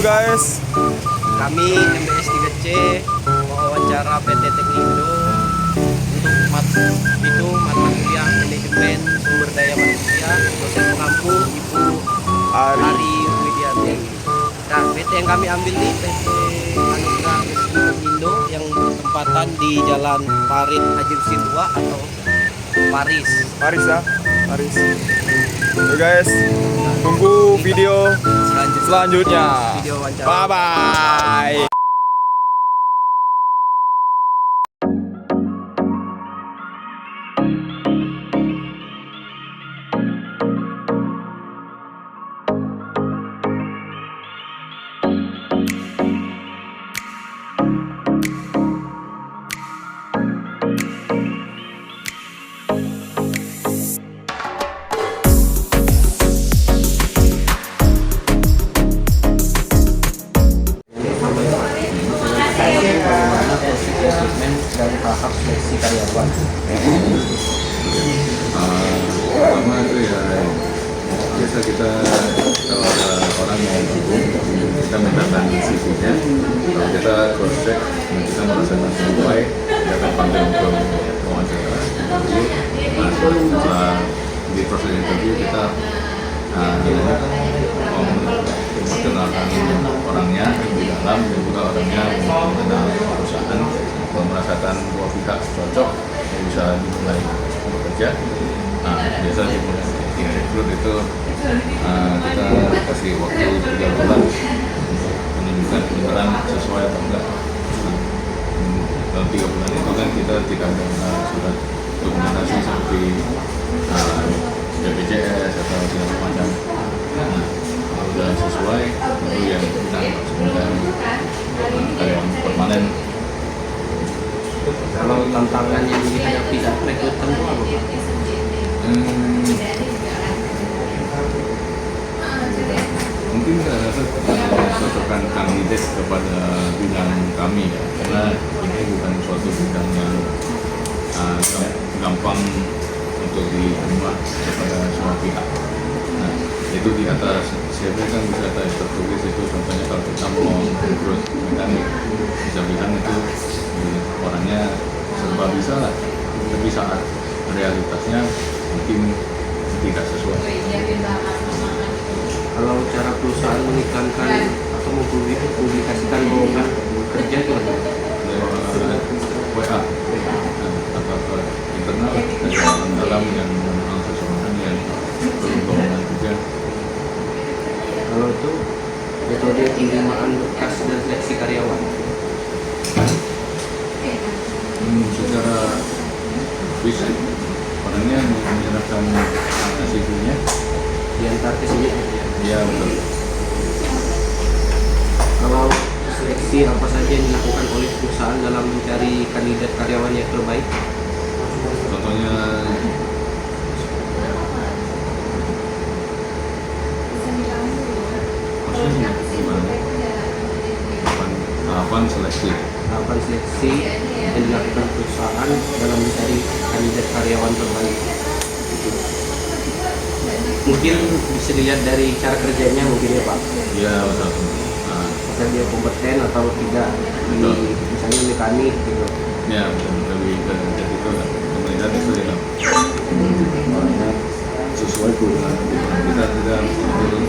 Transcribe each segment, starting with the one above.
guys. Kami MBS 3C mewawancara PT Teknindo untuk mata kuliah manajemen sumber daya manusia, dosen pengampu Ibu Ari Widianti. Nah, PT yang kami ambil ini PT Anugerah Rezeki Teknindo yang bertempatan di Jalan Farid Haji Husin 2 atau Paris ya, Paris. Oke guys, tunggu video selanjutnya. Video wawancara. Bye bye. Dari tahap seleksi karyawan. Pertama itu ya biasa kita kalau ada orang yang gabung kita mintakan CV-nya, kalau kita cross check dan kita merasakan sesuai kita akan panggil untuk wawancara interview. Nah setelah di proses interview kita memperkenalkan orangnya di dalam dan juga orangnya mengenal perusahaan, kalau merasakan dua pihak cocok yang bisa dimulai bekerja. Nah biasa di rekrut itu kita kasih waktu 3 bulan untuk menunjukkan beneran sesuai atau enggak. Dalam 3 bulan itu kan kita tidak ada surat dokumentasi seperti BPJS atau segala macam. Nah, kalau sudah sesuai, baru yang kita sebenarnya karyawan permanen. Kalau tantangan yang dihadapi saat rekrutmen itu apa? Mungkin saya rasa cocokan kandidat kepada bidang kami ya, karena ini bukan suatu bidang yang gampang untuk diterima kepada semua pihak. Nah, itu di atas CV kan bisa tertulis itu, contohnya kalau kita mau rekrut mekanik bisa bilang itu orangnya serba bisa lah, tapi saat realitasnya mungkin tidak sesuai. Kalau cara perusahaan mengiklankan atau mempublikasikan lowongan kerja itu apa? WA atau ke internal dari orang dalam yang mengenal seseorang yang perlu lowongan kerja. Kalau itu metode penerimaan berkas dan seleksi karyawan. Secara fisik orangnya menyerahkan CV-nya Diantar ke sini. ya betul. Kalau seleksi apa saja yang dilakukan oleh perusahaan dalam mencari kandidat karyawan yang terbaik? Contohnya maksudnya gimana? Tahapan seleksi. Tahapan seleksi yang dilakukan perusahaan dalam mencari kandidat karyawan terbaik. Mungkin bisa dilihat dari cara kerjanya mungkin ya Pak. Ya betul. Nah, Apakah dia kompeten atau tidak di misalnya mekanik gitu. ya lebih dari itu pemerintah itu ya orangnya sesuai dengan kita betul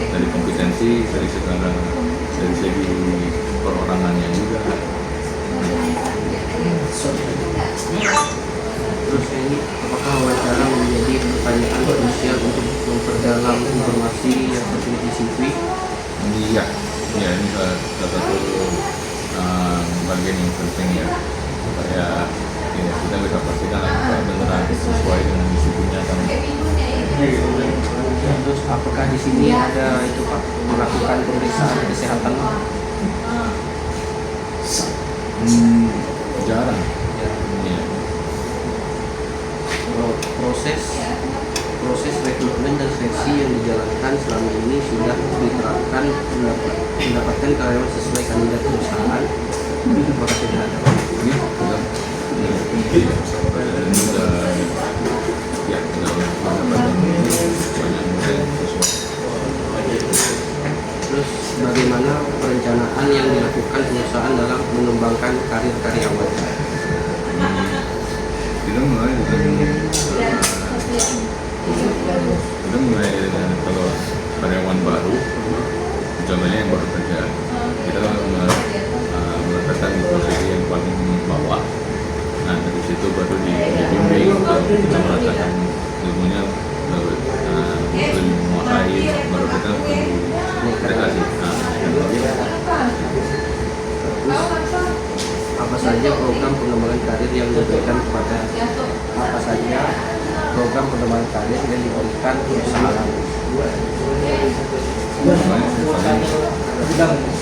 dari kompetensi dari segala dari segi perorangannya juga. Terus ini apakah wawancara menjadi pertanyaan krusial untuk memperdalam informasi yang tertulis di CV? Iya, ya ini salah satu bagian yang penting ya, supaya ya, kita bisa pastikan apakah benar sesuai dengan isinya kan. Terus apakah di sini ada itu Pak melakukan pemeriksaan kesehatan? Jarang. Ya. Kalau proses rekrutmen dan seleksi yang dijalankan selama ini sudah diterapkan mendapatkan karyawan sesuai kandidat perusahaan. Apakah sudah ada? Ini sudah. Ini sudah. Ya, sudah mendapatkan banyak murid sesuai. Terus bagaimana pelaksanaan yang dilakukan perusahaan dalam mengembangkan karir karyawan. Kita mulai dengan kalau karyawan baru, contohnya yang baru kerja, kita meletakkan di posisi yang paling bawah. Nah dari situ baru dibimbing, kita meletakkan ilmunya lebih menguasai, baru kita dikasih. Apa saja program pengembangan karir yang diberikan kepada perusahaan?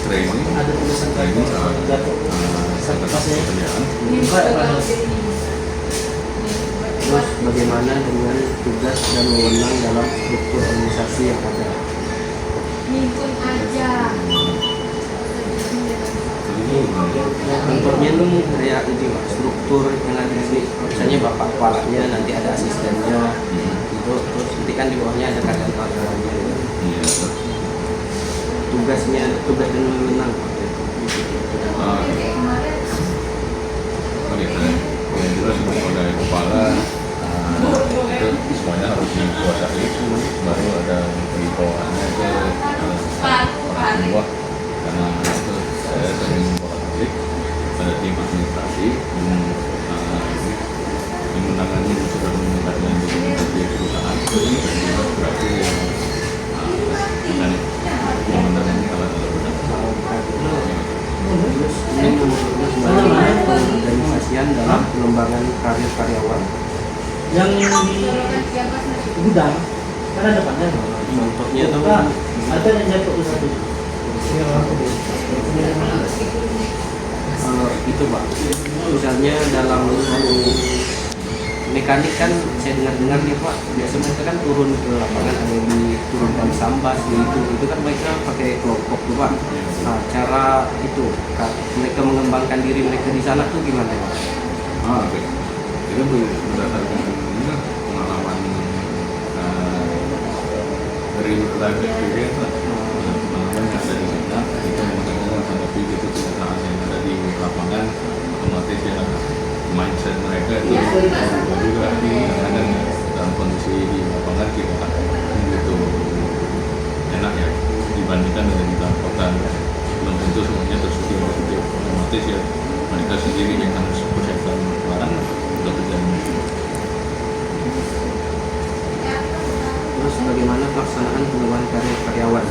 Training pekerjaan. Terus bagaimana dengan tugas dan wewenang dalam struktur organisasi yang ada? Contohnya itu kayak ini Pak, struktur yang ada di sini, misalnya bapak kepalanya, nanti ada asistennya, gitu. Terus nanti kan di bawahnya ada karyawan-karyawannya. Tugas dan wewenang. Yang jelas sebagai kepala itu semuanya harus dikuasai, baru ada di bawahnya itu orang bawah, karena itu saya sering berkonflik pada tim administrasi yang menangani unsur yang di perusahaan berarti yang menangani alat-alat Organisasian dalam pengembangan karir karyawan. Yang di gudang kan ada depannya. Contohnya tuh Ada yang jatuh ke satu. itu Pak, misalnya dalam mekanik kan saya dengar nih Pak, biasa mereka kan turun ke lapangan, ada yang diturunkan sambas itu kan mereka pakai kelompok tuh Pak. Nah cara itu mereka mengembangkan diri mereka di sana tuh gimana Pak? Oke. Itu berdasarkan pengalaman dari life experience lah. Pengalaman yang ada di sana itu menghadapi gitu kenyataan yang ada di lapangan, otomatis ya mindset mereka itu berubah juga. Kadang dalam kondisi di lapangan kita begitu enak ya dibandingkan dengan di dalam kota. Belum tentu semuanya tersedia, otomatis ya mereka sendiri yang harus persiapkan barang untuk kerjanya. Terus bagaimana pelaksanaan pengembangan karir karyawan?